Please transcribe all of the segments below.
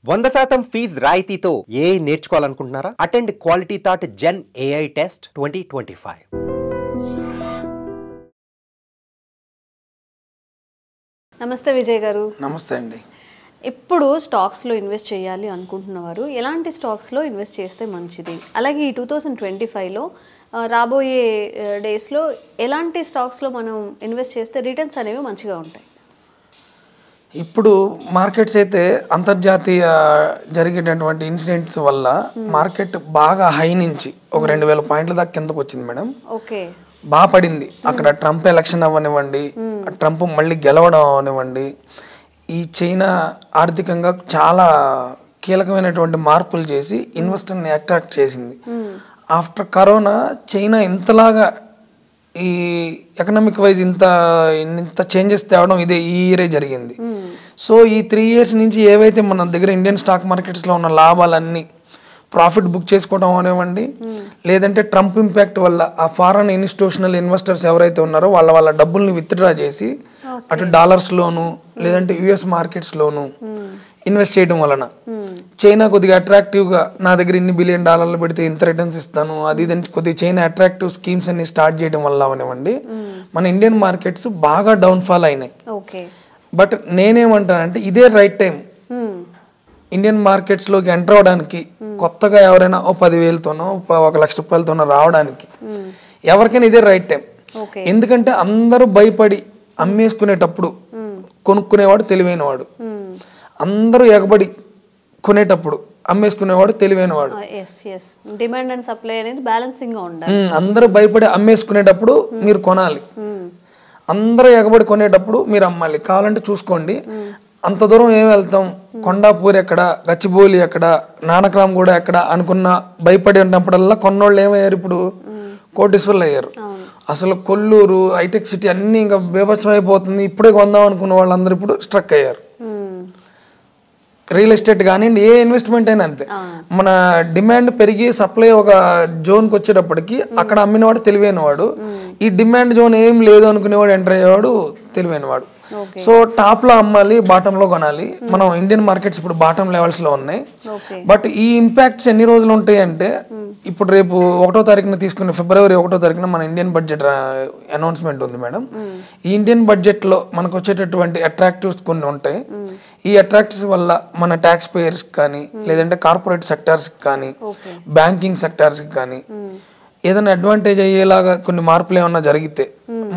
100% fees రాయితీతో AI నేర్చుకోవాలనుకుంటున్నారా? Attend quality thought gen AI test 2025. నమస్తే విజయ్ గారు. నమస్తే అండి. ఇప్పుడు స్టాక్స్లో ఇన్వెస్ట్ చేయాలి అనుకుంటున్నవారు ఎలాంటి స్టాక్స్లో ఇన్వెస్ట్ చేస్తే మంచిది, అలాగే ఈ 2025లో రాబోయే డేస్లో ఎలాంటి స్టాక్స్లో మనం ఇన్వెస్ట్ చేస్తే రిటర్న్స్ అనేవి మంచిగా ఉంటాయి? ఇప్పుడు మార్కెట్స్ అయితే అంతర్జాతీయ జరిగేటటువంటి ఇన్సిడెంట్స్ వల్ల మార్కెట్ బాగా హై నుంచి ఒక 2000 పాయింట్ల దాకా కిందకు వచ్చింది మేడం. ఓకే, బాగా పడింది. అక్కడ ట్రంప్ ఎలక్షన్ అవ్వనివ్వండి, ట్రంప్ మళ్ళీ గెలవడం అవనివ్వండి, ఈ చైనా ఆర్థికంగా చాలా కీలకమైనటువంటి మార్పులు చేసి ఇన్వెస్టర్ని అట్రాక్ట్ చేసింది. ఆఫ్టర్ కరోనా చైనా ఇంతలాగా ఈ ఎకనామిక్ వైజ్ ఇంత చేంజెస్ తేవడం ఈ ఇయరే జరిగింది. సో ఈ 3 years నుంచి ఏవైతే మన దగ్గర ఇండియన్ స్టాక్ మార్కెట్స్లో ఉన్న లాభాలన్నీ ప్రాఫిట్ బుక్ చేసుకోవడం అనేవ్వండి, లేదంటే ట్రంప్ ఇంపాక్ట్ వల్ల ఆ ఫారెన్ ఇన్స్టిట్యూషనల్ ఇన్వెస్టర్స్ ఎవరైతే ఉన్నారో వాళ్ళ డబ్బుల్ని విత్డ్రా చేసి అటు డాలర్స్లోను లేదంటే యుఎస్ మార్కెట్స్లోను ఇన్వెస్ట్ చేయడం వలన చైనా కొద్దిగా అట్రాక్టివ్గా నా దగ్గర $1 బిలియన్ పెడితే ఇంత రిటర్న్స్ ఇస్తాను అది ఇదంటే కొద్దిగా చైనా అట్రాక్టివ్ స్కీమ్స్ అన్ని స్టార్ట్ చేయడం వల్ల అవనివ్వండి మన ఇండియన్ మార్కెట్స్ బాగా డౌన్ఫాల్ అయినాయి. బట్ నేనేమంటానంటే ఇదే రైట్ టైం ఇండియన్ మార్కెట్స్లోకి ఎంటర్ అవడానికి. కొత్తగా ఎవరైనా 10,000తోనో 1,00,000 రూపాయలతోనో రావడానికి ఎవరికైనా ఇదే రైట్ టైం. ఎందుకంటే అందరూ భయపడి అమ్మేసుకునేటప్పుడు కొనుక్కునేవాడు తెలివైనవాడు, అందరూ ఎగబడి కొనేటప్పుడు అమ్మేసుకునేవాడు తెలివైనవాడు. డిమాండ్ అండ్ సప్లై అనేది బ్యాలెన్సింగ్ గా ఉండాలి. అందరూ భయపడి అమ్మేసుకునేటప్పుడు మీరు కొనాలి, అందరూ ఎగబడి కొనేటప్పుడు మీరు అమ్మాలి. కావాలంటే చూసుకోండి, అంత దూరం ఏం వెళ్తాం, కొండాపూర్ ఎక్కడ, గచ్చిబౌలి ఎక్కడ, నానక్రామ్ కూడా ఎక్కడ అనుకున్న భయపడి ఉన్నప్పుడల్లా కొన్నోళ్ళు ఏమయ్యారు, ఇప్పుడు కోటీశ్వర్లు అయ్యారు. అసలు కొల్లూరు హైటెక్ సిటీ అన్ని ఇంకా బీభత్సం అయిపోతుంది, ఇప్పుడే కొందాం అనుకున్న వాళ్ళందరూ ఇప్పుడు స్ట్రక్ అయ్యారు. రియల్ ఎస్టేట్ కానివ్వండి, ఏ ఇన్వెస్ట్మెంట్ అయినా అంతే. మన డిమాండ్ పెరిగి సప్లై ఒక జోన్కి వచ్చేటప్పటికి అక్కడ అమ్మినవాడు తెలివైనవాడు, ఈ డిమాండ్ జోన్ ఏం లేదు అనుకునేవాడు ఎంటర్ అయ్యేవాడు తెలివైనవాడు. సో టాప్ లో అమ్మాలి, బాటమ్ లో కొనాలి. మనం ఇండియన్ మార్కెట్స్ ఇప్పుడు బాటమ్ లెవెల్స్ లో ఉన్నాయి. బట్ ఈ ఇంపాక్ట్స్ ఎన్ని రోజులు ఉంటాయి అంటే, ఇప్పుడు రేపు 1వ తారీఖున తీసుకున్న ఫిబ్రవరి 1వ తారీఖున మన ఇండియన్ బడ్జెట్ అనౌన్స్మెంట్ ఉంది మేడం. ఈ ఇండియన్ బడ్జెట్ లో మనకు వచ్చేటటువంటి అట్రాక్టివ్స్ కొన్ని ఉంటాయి. ఈ అట్రాక్టివ్స్ వల్ల మన ట్యాక్స్ పేయర్స్ కానీ లేదంటే కార్పొరేట్ సెక్టార్స్ కానీ బ్యాంకింగ్ సెక్టార్స్ కానీ ఏదైనా అడ్వాంటేజ్ అయ్యేలాగా కొన్ని మార్పులు ఏమన్నా జరిగితే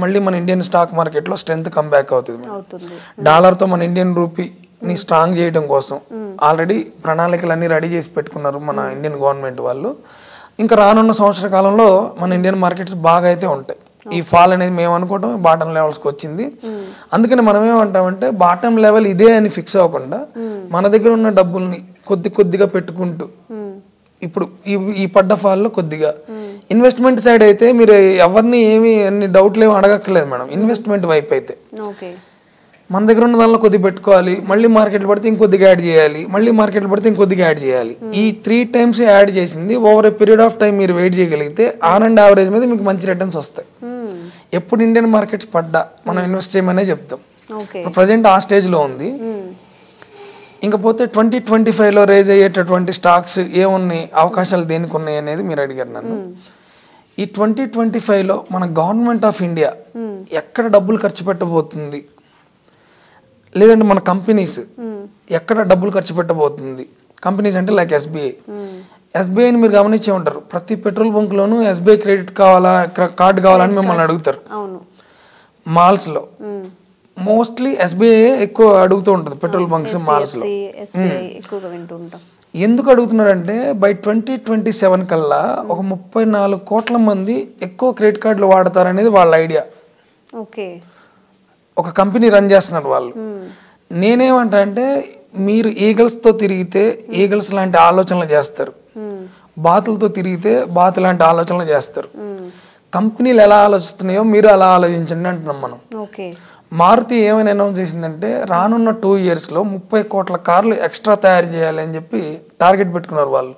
మళ్ళీ మన ఇండియన్ స్టాక్ మార్కెట్ లో స్ట్రెంత్ కంబ్యాక్ అవుతుంది. డాలర్ తో మన ఇండియన్ రూపీని స్ట్రాంగ్ చేయడం కోసం ఆల్రెడీ ప్రణాళికలన్నీ రెడీ చేసి పెట్టుకున్నారు మన ఇండియన్ గవర్నమెంట్ వాళ్ళు. ఇంకా రానున్న సంవత్సర కాలంలో మన ఇండియన్ మార్కెట్స్ బాగా అయితే ఉంటాయి. ఈ ఫాల్ అనేది మేము అనుకోవటం బాటమ్ లెవెల్స్కి వచ్చింది. అందుకని మనం ఏమంటామంటే బాటమ్ లెవెల్ ఇదే అని ఫిక్స్ అవ్వకుండా మన దగ్గర ఉన్న డబ్బుల్ని కొద్దిగా పెట్టుకుంటూ ఇప్పుడు ఈ పడ్డ ఫాల్లో కొద్దిగా ఇన్వెస్ట్మెంట్ సైడ్ అయితే మీరు ఎవరిని ఏమి అన్ని డౌట్లు ఏమి అడగక్కర్లేదు మేడం. ఇన్వెస్ట్మెంట్ వైపు అయితే మన దగ్గర ఉన్న దానిలో కొద్దిగా పెట్టుకోవాలి, మళ్ళీ మార్కెట్ పడితే ఇంకొద్దిగా యాడ్ చేయాలి, మళ్ళీ మార్కెట్ పడితే ఇంకొద్దిగా యాడ్ చేయాలి. ఈ 3 times యాడ్ చేసింది over a period of time మీరు వెయిట్ చేయగలిగితే ఆన్ అండ్ యావరేజ్ మీద మీకు మంచి రిటర్న్స్ వస్తాయి. ఎప్పుడు ఇండియన్ మార్కెట్స్ పడ్డా మనం ఇన్వెస్ట్ చేయమనే చెప్తాం. ప్రజెంట్ ఆ స్టేజ్ లో ఉంది. ఇంకపోతే 2025లో రేజ్ అయ్యేటటువంటి స్టాక్స్ ఏమున్నాయి, అవకాశాలు దేనికి ఉన్నాయి అనేది మీరు అడిగారు నన్ను. ఈ 2025లో మన గవర్నమెంట్ ఆఫ్ ఇండియా ఎక్కడ డబ్బులు ఖర్చు పెట్టబోతుంది, లేదంటే మన కంపెనీస్ ఎక్కడ డబ్బులు ఖర్చు పెట్టబోతుంది. కంపెనీస్ అంటే లైక్ ఎస్బీఐని మీరు గమనించే ఉంటారు. ప్రతి పెట్రోల్ బంక్ లోను ఎస్బీఐ క్రెడిట్ కావాలా, కార్డు కావాలని మిమ్మల్ని అడుగుతారు. మాల్స్ లో మోస్ట్లీ ఎస్బీఐ ఎక్కువ అడుగుతూ ఉంటుంది పెట్రోల్ బంక్స్, మాల్స్ లో. ఎందుకు అడుగుతున్నారంటే బై 2027 కల్లా ఒక 34 కోట్ల మంది ఎక్కువ క్రెడిట్ కార్డులు వాడతారనేది వాళ్ళ ఐడియా. ఒక కంపెనీ రన్ చేస్తున్నారు వాళ్ళు. నేనేమంటా అంటే మీరు ఈగల్స్తో తిరిగితే ఈగల్స్ లాంటి ఆలోచనలు చేస్తారు, బాతులతో తిరిగితే బాతు లాంటి ఆలోచనలు చేస్తారు. కంపెనీలు ఎలా ఆలోచిస్తున్నాయో మీరు అలా ఆలోచించండి అంటున్నాం మనం. మారుతి ఏమైనా అనౌన్స్ చేసిందంటే రానున్న 2 yearsలో 30 కోట్ల కార్లు ఎక్స్ట్రా తయారు చేయాలి అని చెప్పి టార్గెట్ పెట్టుకున్నారు వాళ్ళు.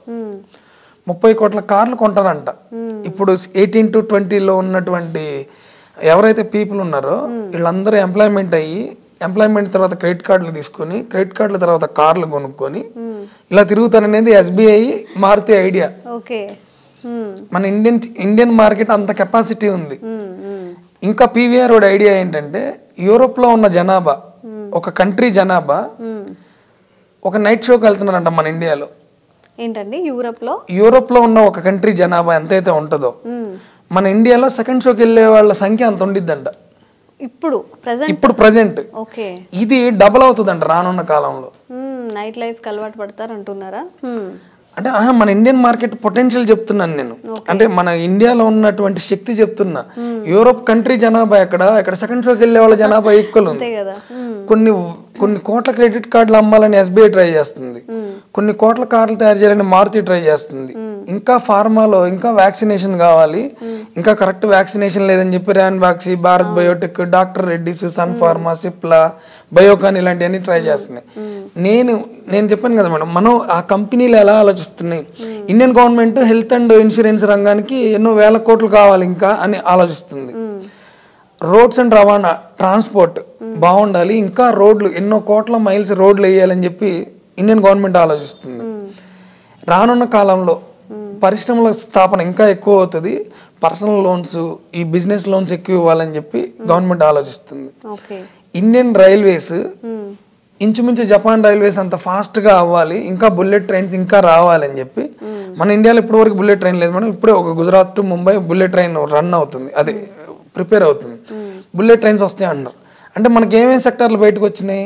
30 కోట్ల కార్లు కొంటారంట. ఇప్పుడు 18 to 20లో ఉన్నటువంటి ఎవరైతే పీపుల్ ఉన్నారో వీళ్ళందరూ ఎంప్లాయ్మెంట్ అయ్యి ఎంప్లాయ్మెంట్ తర్వాత క్రెడిట్ కార్డులు తీసుకొని క్రెడిట్ కార్డుల తర్వాత కార్లు కొనుక్కొని ఇలా తిరుగుతారనేది SBI మారుతి ఐడియా. ఓకే. మన ఇండియన్ మార్కెట్ అంత కెపాసిటీ ఉంది. ఇంకా PVR వాడి ఐడియా ఏంటంటే యూరోప్లో ఉన్న జనాభా, ఒక కంట్రీ జనాభా ఒక నైట్ షోకి వెళ్తున్నారంట మన ఇండియాలో. ఏంటండి యూరోప్లో ఉన్న ఒక కంట్రీ జనాభా ఎంతైతే ఉంటుందో మన ఇండియాలో సెకండ్ షోకి వెళ్ళే వాళ్ళ సంఖ్య అంత ఉండిద్దంట ఇప్పుడు ప్రెసెంట్. ఇది డబుల్ అవుతుందంట రానున్న కాలంలో. నైట్ లైఫ్ కి అలవాటు పడతారు అంటున్నారా? అంటే మన ఇండియన్ మార్కెట్ పొటెన్షియల్ చెప్తున్నాను నేను. అంటే మన ఇండియాలో ఉన్నటువంటి శక్తి చెప్తున్నా. యూరోప్ కంట్రీ జనాభా ఇక్కడ సెకండ్ షోకి వెళ్ళే వాళ్ళ జనాభా ఈక్వల్ ఉంది. కొన్ని కోట్ల క్రెడిట్ కార్డులు అమ్మాలని SBI ట్రై చేస్తుంది, కొన్ని కోట్ల కార్లు తయారు చేయాలని మారుతి ట్రై చేస్తుంది. ఇంకా ఫార్మాలో ఇంకా వ్యాక్సినేషన్ కావాలి, ఇంకా కరెక్ట్ వ్యాక్సినేషన్ లేదని చెప్పి Ranbaxy, Bharat biotech, doctor Reddy's, sun pharma, Cipla, Biocon ఇలాంటివన్నీ ట్రై చేస్తున్నాయి. నేను చెప్పాను కదా మేడం, మనం ఆ కంపెనీలు ఎలా ఆలోచిస్తున్నాయి, Indian government health and insurance రంగానికి ఎన్నో వేల కోట్లు కావాలి ఇంకా అని ఆలోచిస్తుంది. రోడ్స్ అండ్ రవాణా, ట్రాన్స్పోర్ట్ బాగుండాలి, ఇంకా రోడ్లు ఎన్నో కోట్ల మైల్స్ రోడ్లు వేయాలని చెప్పి ఇండియన్ గవర్నమెంట్ ఆలోచిస్తుంది. రానున్న కాలంలో పరిశ్రమల స్థాపన ఇంకా ఎక్కువ అవుతుంది, పర్సనల్ లోన్స్, ఈ బిజినెస్ లోన్స్ ఎక్కువ ఇవ్వాలని చెప్పి గవర్నమెంట్ ఆలోచిస్తుంది. ఇండియన్ రైల్వేస్ ఇంచుమించు జపాన్ రైల్వేస్ అంత ఫాస్ట్ గా అవ్వాలి, ఇంకా బుల్లెట్ ట్రైన్స్ ఇంకా రావాలని చెప్పి. మన ఇండియాలో ఇప్పటి వరకు బుల్లెట్ ట్రైన్ లేదు మేడం. ఇప్పుడే ఒక Gujarat to Mumbai bullet train run అవుతుంది, అది ప్రిపేర్ అవుతుంది. బుల్లెట్ ట్రైన్స్ వస్తాయి అంటారు. అంటే మనకి ఏమేమి సెక్టార్లు బయటకు వచ్చినాయి?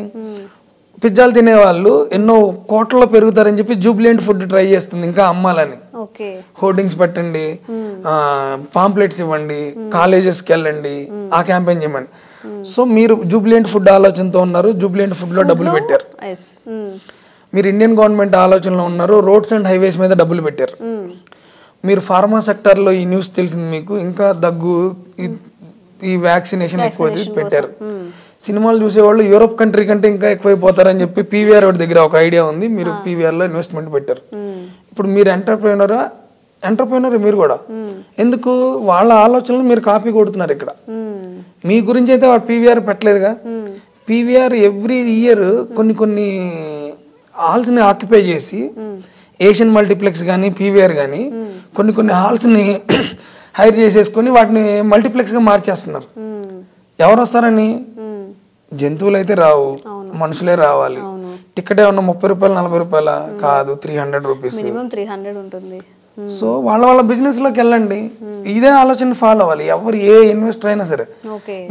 పిజ్జాలు తినేవాళ్ళు ఎన్నో కోట్లలో పెరుగుతారని చెప్పి జూబ్లియంట్ ఫుడ్ ట్రై చేస్తుంది ఇంకా అమ్మాలని. హోర్డింగ్స్ పెట్టండి, పాంప్లెట్స్ ఇవ్వండి, కాలేజెస్కి వెళ్ళండి, ఆ క్యాంపెయిన్ చేయమండి. సో మీరు జూబ్లియంట్ ఫుడ్ ఆలోచనతో ఉన్నారు, జూబ్లియంట్ ఫుడ్ లో డబ్బులు పెట్టారు. మీరు ఇండియన్ గవర్నమెంట్ ఆలోచనలో ఉన్నారు, రోడ్స్ అండ్ హైవేస్ మీద డబ్బులు పెట్టారు. మీరు ఫార్మా సెక్టర్ లో ఈ న్యూస్ తెలిసింది మీకు, ఇంకా దగ్గు, ఈ వ్యాక్సినేషన్ ఎక్కువ పెట్టారు. సినిమాలు చూసేవాళ్ళు యూరోప్ కంట్రీ కంటే ఇంకా ఎక్కువైపోతారని చెప్పి PVR వాడి దగ్గర ఒక ఐడియా ఉంది, మీరు PVR లో ఇన్వెస్ట్మెంట్ పెట్టారు. ఇప్పుడు మీరు ఎంటర్ప్రెన్యూర్ మీరు కూడా. ఎందుకు? వాళ్ళ ఆలోచనలు మీరు కాపీ కొడుతున్నారు. ఇక్కడ మీ గురించి అయితే వాడు PVR పెట్టలేదుగా. PVR ఎవ్రీ ఇయర్ కొన్ని హాల్స్ ని ఆక్యుపై చేసి, ఏషియన్ మల్టీప్లెక్స్ కానీ PVR కానీ కొన్ని హాల్స్ ని హైర్ చేసేసుకుని వాటిని మల్టీప్లెక్స్ గా మార్చేస్తున్నారు. ఎవరు వస్తారని? జంతువులు అయితే రావు, మనుషులే రావాలి. టికెట్ ఏమన్నా 30 రూపాయలు 40 రూపాయల కాదు, 300 రూపీస్. సో వాళ్ళ బిజినెస్ లోకి వెళ్ళండి, ఇదే ఆలోచన ఫాలో అవ్వాలి ఎవరు, ఏ ఇన్వెస్టర్ అయినా సరే.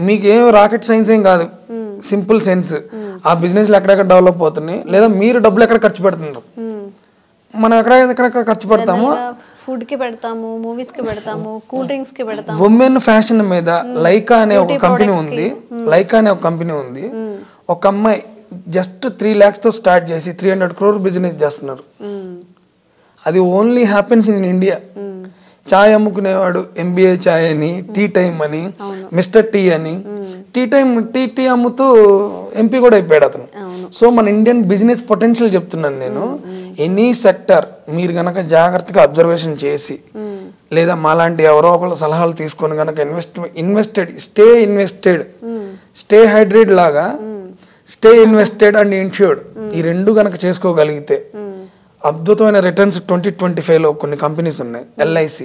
మీకు ఏం రాకెట్ సైన్స్ ఏం కాదు, సింపుల్ సెన్స్. ఆ బిజినెస్ ఎక్కడెక్కడ డెవలప్ అవుతున్నాయి, లేదా మీరు డబ్బులు ఎక్కడ ఖర్చు పెడుతున్నారు, మనం ఎక్కడెక్కడ ఖర్చు పెడతామో. ఫుడ్ కి పెడతాము, మూవీస్ కి పెడతాము, కూల్ డ్రింక్స్ కి పెడతాము. ఉమెన్ ఫ్యాషన్ మీద లైకా అనే ఒక కంపెనీ ఉంది. ఒక అమ్మాయి జస్ట్ 3 lakhs తో స్టార్ట్ చేసి 300 crore బిజినెస్ చేస్తున్నారు. అది ఓన్లీ హ్యాపెన్స్ ఇన్ ఇండియా. చాయ్ అమ్ముకునేవాడు MBA చాయ్ అని, టీ టైమ్ అని, మిస్టర్ టీ అని, టీ అమ్ముతూ MP కూడా అయిపోయాడు అతను. సో మన ఇండియన్ బిజినెస్ పొటెన్షియల్ చెప్తున్నాను నేను. ఎనీ సెక్టర్ మీరు గనక జాగ్రత్తగా అబ్జర్వేషన్ చేసి, లేదా మాలాంటి ఎవరో ఒకళ్ళ సలహాలు తీసుకొని గనక స్టే హైడ్రేట్ లాగా స్టే ఇన్వెస్టెడ్ అండ్ ఇన్ష్యూర్డ్, ఈ రెండు గనక చేసుకోగలిగితే అద్భుతమైన రిటర్న్స్ 2025లో కొన్ని కంపెనీస్ ఉన్నాయి. LIC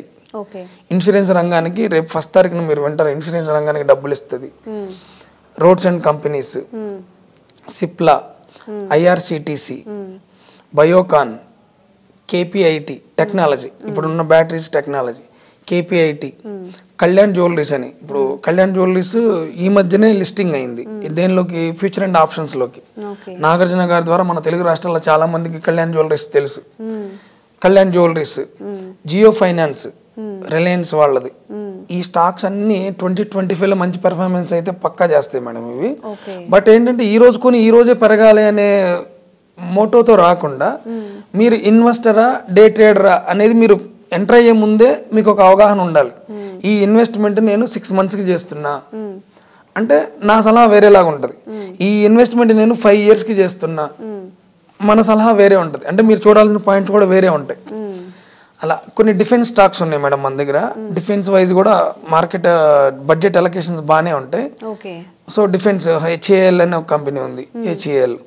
ఇన్సూరెన్స్ రంగానికి రేపు 1st తారీఖున మీరు వింటారు, ఇన్సూరెన్స్ రంగానికి డబ్బులు ఇస్తుంది. Roads and companies, Cipla, IRCTC, Biocon, KPIT technology, ఇప్పుడున్న batteries technology, KPIT, Kalyan jewellers అని. ఇప్పుడు కళ్యాణ్ జ్యువెలరీస్ ఈ మధ్యనే లిస్టింగ్ అయింది దేనిలోకి, ఫ్యూచర్ అండ్ ఆప్షన్స్ లోకి. నాగార్జున గారి ద్వారా మన తెలుగు రాష్ట్రాల్లో చాలా మందికి కళ్యాణ్ జ్యువెలరీస్ తెలుసు. Kalyan jewellers, Jio finance, Reliance వాళ్ళది. ఈ స్టాక్స్ అన్ని 2025లో మంచి పెర్ఫార్మెన్స్ అయితే పక్కా చేస్తాయి మేడం ఇవి. బట్ ఏంటంటే ఈ రోజు కొని ఈ రోజే పెరగాలి అనే మోటోతో రాకుండా, మీరు ఇన్వెస్టరా డే ట్రేడరా అనేది మీరు ఎంటర్ అయ్యే ముందే మీకు ఒక అవగాహన ఉండాలి. ఈ ఇన్వెస్ట్మెంట్ నేను 6 months కి చేస్తున్నా అంటే నా సలహా వేరేలాగా ఉంటది. ఈ ఇన్వెస్ట్మెంట్ నేను 5 years కి చేస్తున్నా, మన సలహా వేరే ఉంటది. అంటే మీరు చూడాల్సిన పాయింట్స్ కూడా వేరే ఉంటాయి. అలా కొన్ని డిఫెన్స్ స్టాక్స్ ఉన్నాయి మేడం మన దగ్గర. డిఫెన్స్ వైజ్ కూడా మార్కెట్ బడ్జెట్ అలొకేషన్స్ బాగానే ఉంటాయి. ఓకే. సో డిఫెన్స్ హెచ్ఏఎల్ అనే ఒక కంపెనీ ఉంది, హెచ్ఏఎల్.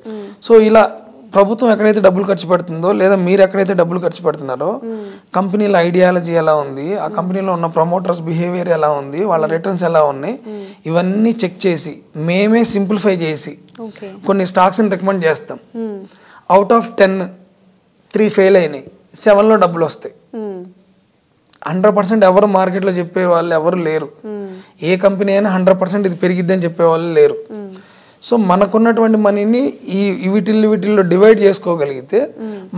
సో ఇలా ప్రభుత్వం ఎక్కడైతే డబ్బులు ఖర్చు పెడుతుందో లేదా మీరు ఎక్కడైతే డబ్బులు ఖర్చు పెడుతున్నారో కంపెనీల ఐడియాలజీ ఎలా ఉంది, ఆ కంపెనీలో ఉన్న ప్రమోటర్స్ బిహేవియర్ ఎలా ఉంది, వాళ్ళ రిటర్న్స్ ఎలా ఉన్నాయి, ఇవన్నీ చెక్ చేసి మేమే సింప్లిఫై చేసి కొన్ని స్టాక్స్ని రికమెండ్ చేస్తాం. అవుట్ ఆఫ్ 10 3 ఫెయిల్ అయినాయి, 7లో డబ్బులు వస్తాయి. 100% ఎవరు మార్కెట్లో చెప్పే వాళ్ళు ఎవరు లేరు. ఏ కంపెనీ అయినా 100% ఇది పెరిగిద్దని చెప్పే వాళ్ళు లేరు. సో మనకున్నటువంటి మనీని వీటిల్లో డివైడ్ చేసుకోగలిగితే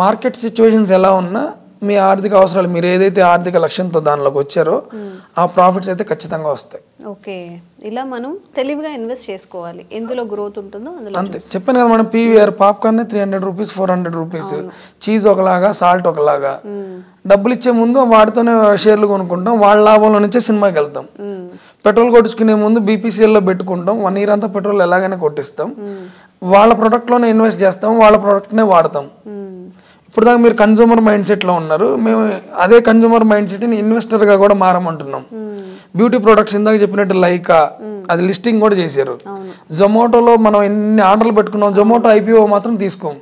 మార్కెట్ సిచ్యువేషన్స్ ఎలా ఉన్నా మీ ఆర్థిక అవసరాలు మీరు ఏదైతే ఆర్థిక లక్ష్యంతో దానిలోకి వచ్చారో ఆ ప్రాఫిట్స్ అయితే ఖచ్చితంగా వస్తాయి. ఓకే. ఇలా మనం తెలివిగా ఇన్వెస్ట్ చేసుకోవాలి, ఎందులో గ్రోత్ ఉంటుందో అందులో. అంతే చెప్పాను కదా, మనం PVR popcorn 300 rupees 400 rupees, cheese ఒకలాగా, సాల్ట్ ఒకలాగా. డబ్బులు ఇచ్చే ముందు వాటితోనే షేర్లు కొనుక్కుంటాం, వాళ్ళ లాభంలో నుంచే సినిమాకి వెళ్తాం. పెట్రోల్ కొట్టించుకునే ముందు బీపీసీఎల్లో పెట్టుకుంటాం, 1 ఇయర్ అంతా పెట్రోల్ ఎలాగైనా కొట్టిస్తాం, వాళ్ళ ప్రొడక్ట్లోనే ఇన్వెస్ట్ చేస్తాం, వాళ్ళ ప్రొడక్ట్నే వాడతాం. ఇప్పుడు దాకా మీరు కన్జ్యూమర్ మైండ్ సెట్లో ఉన్నారు, మేము అదే కన్జ్యూమర్ మైండ్ సెట్ని ఇన్వెస్టర్గా కూడా మారమంటున్నాం. బ్యూటీ ప్రొడక్ట్స్ ఇందాక చెప్పినట్టు లైకా అది లిస్టింగ్ కూడా చేశారు. జొమాటోలో మనం ఎన్ని ఆర్డర్లు పెట్టుకున్నాం, జొమాటో ఐపీఓ మాత్రం తీసుకోం.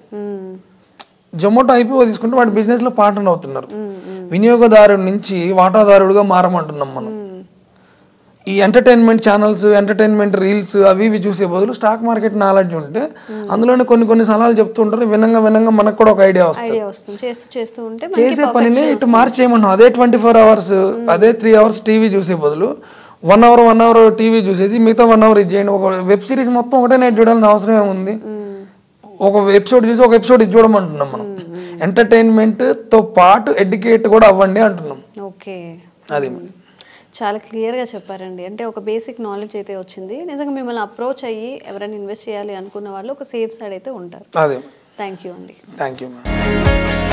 జొమాటో ఐపీఓ తీసుకుంటే వాడి బిజినెస్లో పార్ట్నర్ అవుతున్నారు. వినియోగదారుడి నుంచి వాటాదారుడుగా మారమంటున్నాం మనం. ఈ ఎంటర్టైన్మెంట్ ఛానల్స్, ఎంటర్టైన్మెంట్ రీల్స్ అవి ఇవి చూసే బదులు స్టాక్ మార్కెట్ నాలెడ్జ్ ఉంటే అందులోనే కొన్ని సలహాలు చెప్తూ ఉంటారు. వినంగా మనకు కూడా ఒక ఐడియా వస్తుంది. చేసే పనిని ఇటు మార్చేయమన్నాం. అదే 24 అవర్స్ అదే 3 అవర్స్ టీవీ చూసే బదులు 1 అవర్ టీవీ చూసేసి మిగతా 1 అవర్ ఇది చేయండి. ఒక వెబ్ సిరీస్ మొత్తం ఒకటే నైట్ చూడాల్సిన అవసరం ఏముంది? ఒక ఎపిసోడ్ చూసి ఒక ఎపిసోడ్ ఇది చూడమంటున్నాం మనం. ఎంటర్టైన్మెంట్ తో పాటు ఎడ్యుకేట్ కూడా అవ్వండి అంటున్నాం. ఓకే, అది చాలా క్లియర్గా చెప్పారండి. అంటే ఒక బేసిక్ నాలెడ్జ్ అయితే వచ్చింది. నిజంగా మిమ్మల్ని అప్రోచ్ అయ్యి ఎవరైనా ఇన్వెస్ట్ చేయాలి అనుకున్న వాళ్ళు ఒక సేఫ్ సైడ్ అయితే ఉంటారు. అదే. థ్యాంక్ యూ అండి. Thank you ma'am.